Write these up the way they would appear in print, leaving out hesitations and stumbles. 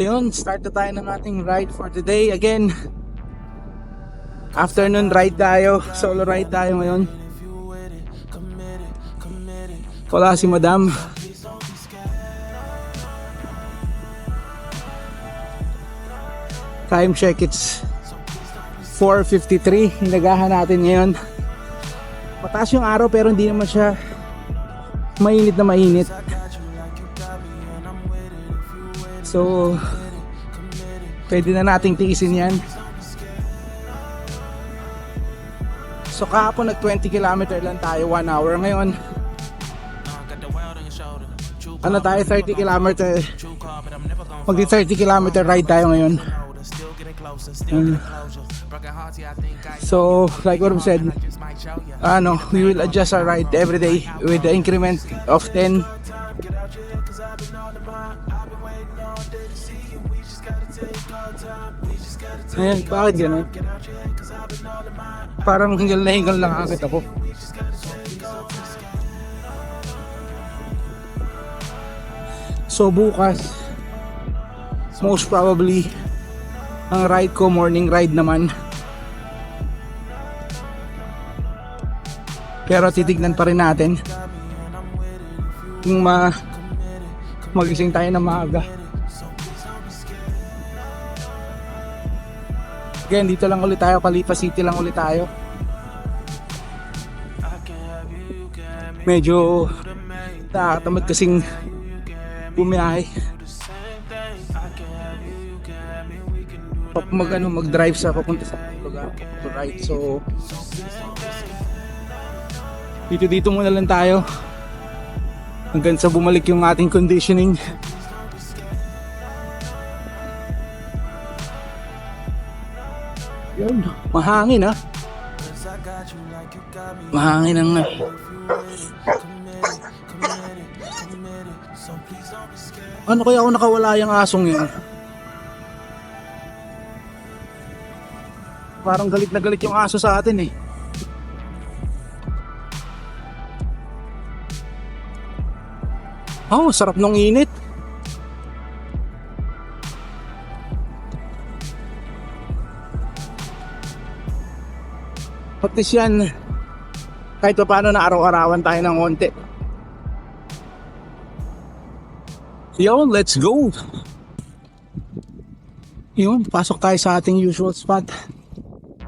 Ayun, start na tayo ng ating ride for today. Again, afternoon ride tayo. Solo ride tayo ngayon. Wala si Madam. Time check, it's 4:53. Hinagahan natin ngayon. Mataas yung araw pero hindi naman siya mainit na mainit. So, pwede na nating tiisin yan. So, kahapon nag 20 km lang tayo, 1 hour. Ngayon, ano tayo, 30 km. Magdi 30 km ride tayo ngayon. So, like what I said, we will adjust our ride every day with the increment of 10. Ayan, bakit gano'n? Parang hingal na hingal lang agad ako. So bukas, most probably, ang ride ko, morning ride naman. Pero titignan pa rin natin kung magising tayo na maaga. Again, dito lang ulit tayo, Califa City lang ulit tayo. Medyo nakatamad kasing bumiyahe. Mag-drive sa papunta sa lugar to ride. So dito muna lang tayo hanggang sa bumalik yung ating conditioning. Yun, mahangin ha. Mahangin ang ano kaya ako nakawala yung asong yun? Parang galit na galit yung aso sa atin eh. Oh, sarap nung init. At least yan, kahit pa paano na araw-arawan tayo ng konti. Yo, let's go! Yun, pasok tayo sa ating usual spot.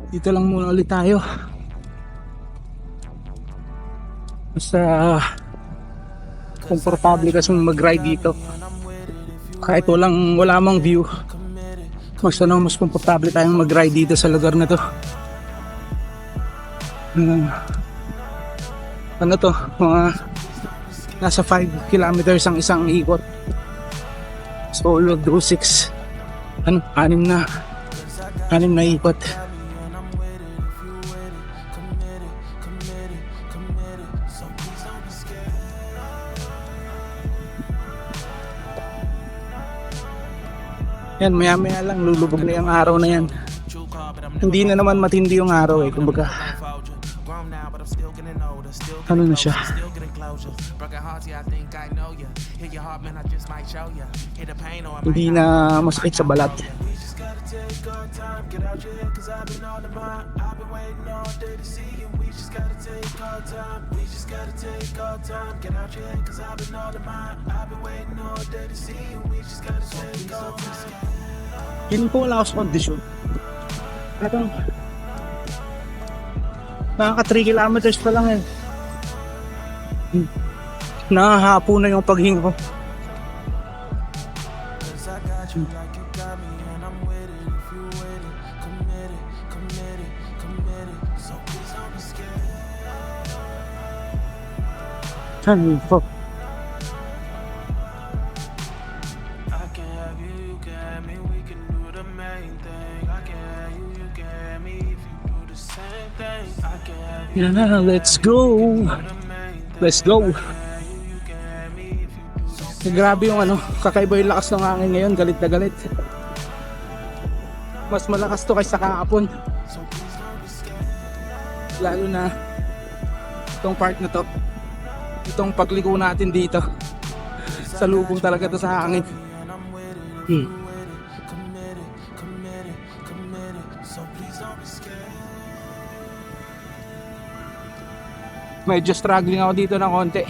Dito lang muna ulit tayo. Basta komportable kasi mag-ride dito. Kahit wala mang view, mas komportable tayong mag-ride dito sa lugar na to. Ano to, mga nasa 5 kilometers ang isang ikot. So we'll do 6 6 na ikot. Yan, maya lang lulubog na yung araw na yan. Hindi na naman matindi yung araw eh, kumbaga ano na siya, hindi na masakit sa balat. Hindi po wala ako sa kondisyon. Nakaka 3 kilometers pa lang eh. Nakahapo na yung paghinga ko. Saan po? Yan na, let's go! Let's go! Grabe yung kakaiba yung lakas ng hangin ngayon, galit na galit. Mas malakas to kaysa kahapon. Lalo na itong part na to. Itong pagliko natin dito. Salubong talaga to sa hangin. Medyo struggling ako dito ng konti.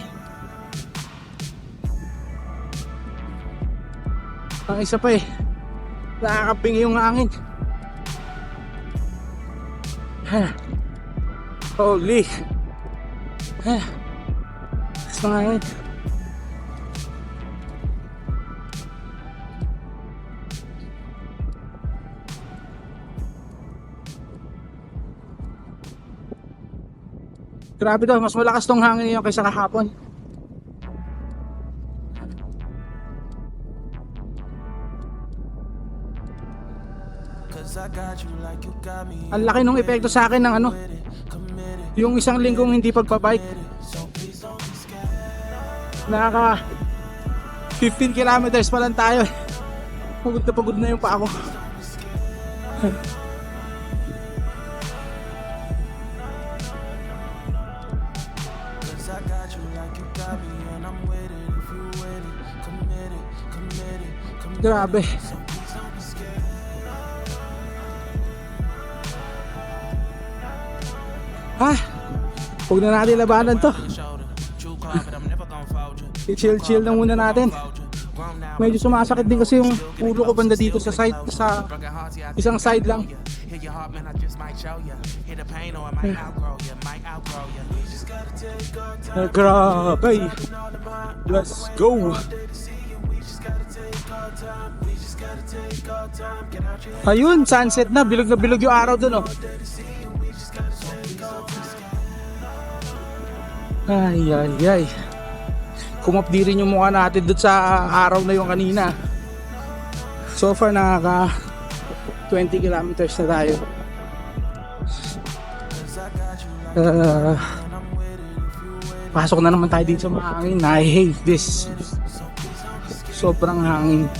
Ang isa pa eh, nakakapingi yung hangin. Holy. Gusto nga yun. Grabe daw, mas malakas tong hangin yun kaysa kahapon. Ang laki nung epekto sa akin ng ano, yung isang linggong hindi pagpabike. Nakaka 15 kilometers pa lang tayo. Pagod na yung pa ako. Grabe. Huwag na natin labanan to. I-chill na muna natin. Medyo sumasakit din kasi yung ulo ko banda dito sa side, sa isang side lang. Grabe. Let's go. Ayun, sunset na bilog yung araw dun, oh. Ay. Kumapdi rin yung mukha natin doon sa araw na yung kanina. So far nakaka 20 kilometers na tayo. Pasok na naman tayo dito sa mahangin. I hate this. Sobrang hangin.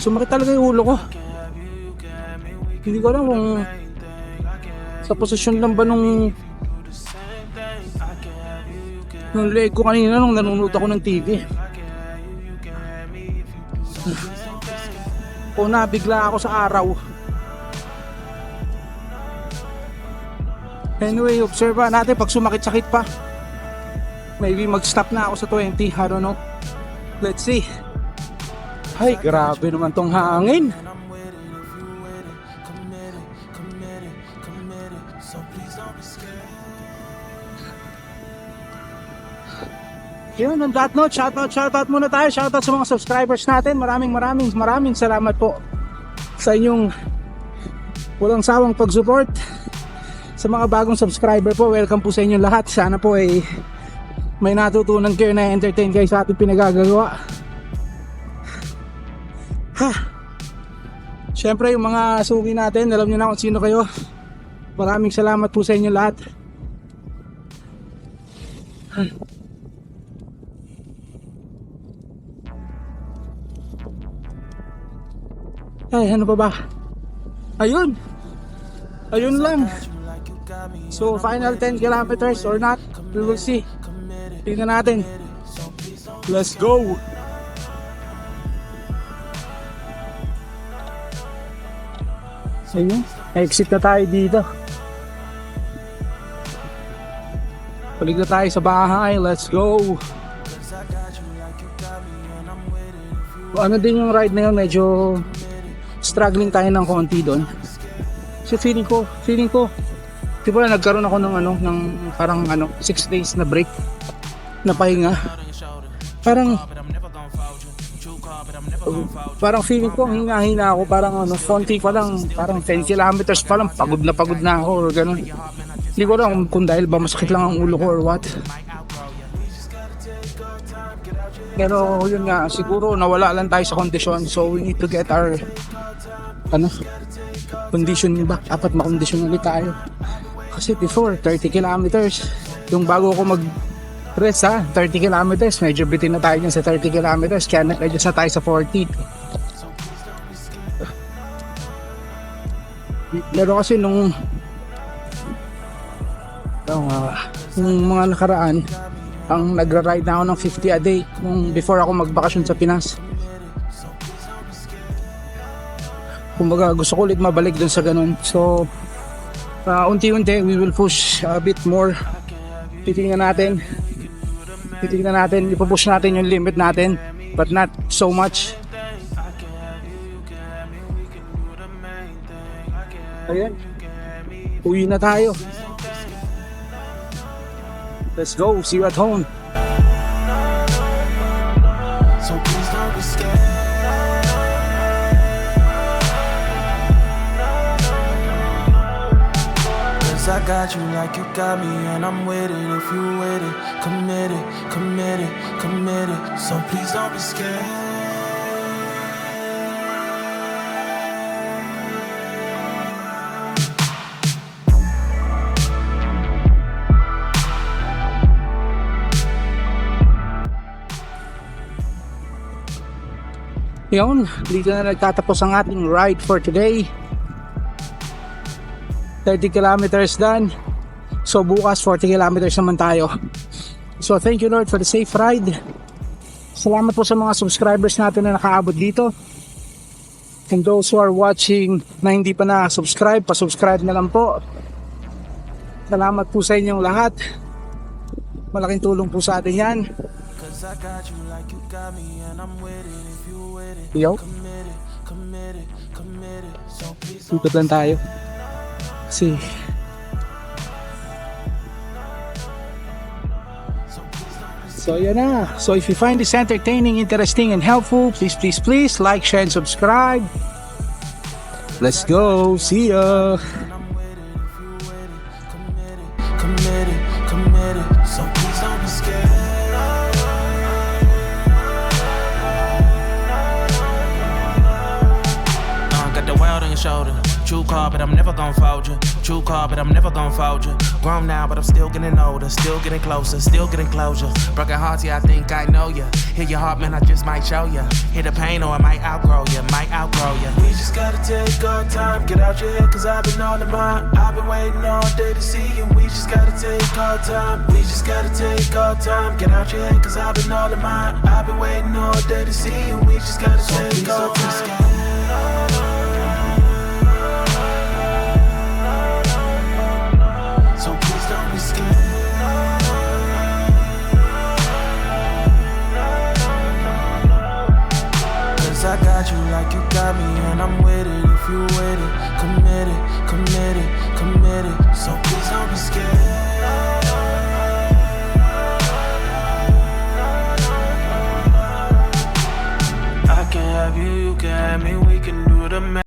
Sumakit talaga yung ulo ko. Hindi ko alam kung sa posisyon lang ba nung leg ko kanina nung nanonood ako ng TV. O nabigla ako sa araw. Anyway, observe natin pag sumakit-sakit pa. Maybe mag-stop na ako sa 20, I don't know. Let's see. Ay, grabe naman tong hangin. Yun, on that note, shoutout muna tayo. Shoutout sa mga subscribers natin. Maraming salamat po sa inyong walang sawang pag-support. Sa mga bagong subscriber po, welcome po sa inyong lahat. Sana po ay may natutunan kayo na entertain kayo sa ating pinagagawa. Siyempre yung mga suki natin, alam nyo na kung sino kayo. Maraming salamat po sa inyong lahat. Ay, ano pa ba? Ayun lang. So final 10 kilometers or not, we will see. Tingnan natin. Let's go. Ayun, exit na tayo dito. Balik na tayo sa bahay. Let's go. Ano din yung ride na yun, medyo struggling tayo ng konti doon. So feeling ko, di ba nagkaroon ako ng parang 6 days na break na pahinga. Parang feeling ko hina ako, parang konti pa lang, parang 10 kilometers pa lang pagod na ako or ganun. Hindi ko alam kung dahil ba masakit lang ang ulo ko or what. Pero yun nga, siguro nawala lang tayo sa kondisyon, so we need to get our condition ba? Dapat makondisyon ulit tayo. Kasi before 30 kilometers, yung bago ko mag-rest 30 kilometers, medyo bitin na tayo dyan sa 30 kilometers, kaya nag-adjust na tayo sa 40. Pero kasi nung mga nakaraan, ang nagra-ride na ako ng 50 a day nung before ako magbakasyon sa Pinas. Kumbaga gusto ko ulit mabalik dun sa ganun. So unti-unti we will push a bit more. Titingnan natin, ipupush natin yung limit natin, but not so much. Ayan, uwi na tayo. Let's go, see you at home. So please don't be scared. Cause I got you like you got me, and I'm with it if you with it. Committed, committed, committed. So please don't be scared. Yun, dito na nagtatapos ang ating ride for today. 30 kilometers done. So bukas 40 kilometers naman tayo. So thank you Lord for the safe ride. Salamat po sa mga subscribers natin na nakaabot dito. And those who are watching na hindi pa na-subscribe, pa-subscribe na lang po. Salamat po sa inyong lahat. Malaking tulong po sa atin yan. Cause I got you like you got me, and I'm with it if you with it. Yo, Committed, committed, committed. So please don't tutot lang tayo. Kasi so yan na. So if you find this entertaining, interesting, and helpful, please like, share, and subscribe. Let's go. See ya. committed, committed. So please don't be scared. Got the world on your shoulder. True call, but I'm never gonna fold you. True call, but I'm never gonna fold you. Grown now, but I'm still getting older. Still getting closer, still getting closure. Broken hearts, yeah, I think I know ya. Hear your heart, man, I just might show ya. Hear the pain, or I might outgrow ya, might outgrow ya. We just gotta take our time. Get out your head, cause I've been on the mind. I've been waiting all day to see you. We just gotta take our time. We just gotta take our time. Get out your head, cause I've been on the mind. I've been waiting all day to see you. We just gotta take our time. So please don't be scared. Cause I got you like you got me, and I'm with it if you with it. Committed, committed, committed. So please don't be scared. I can have you, you can have me, we can do the math.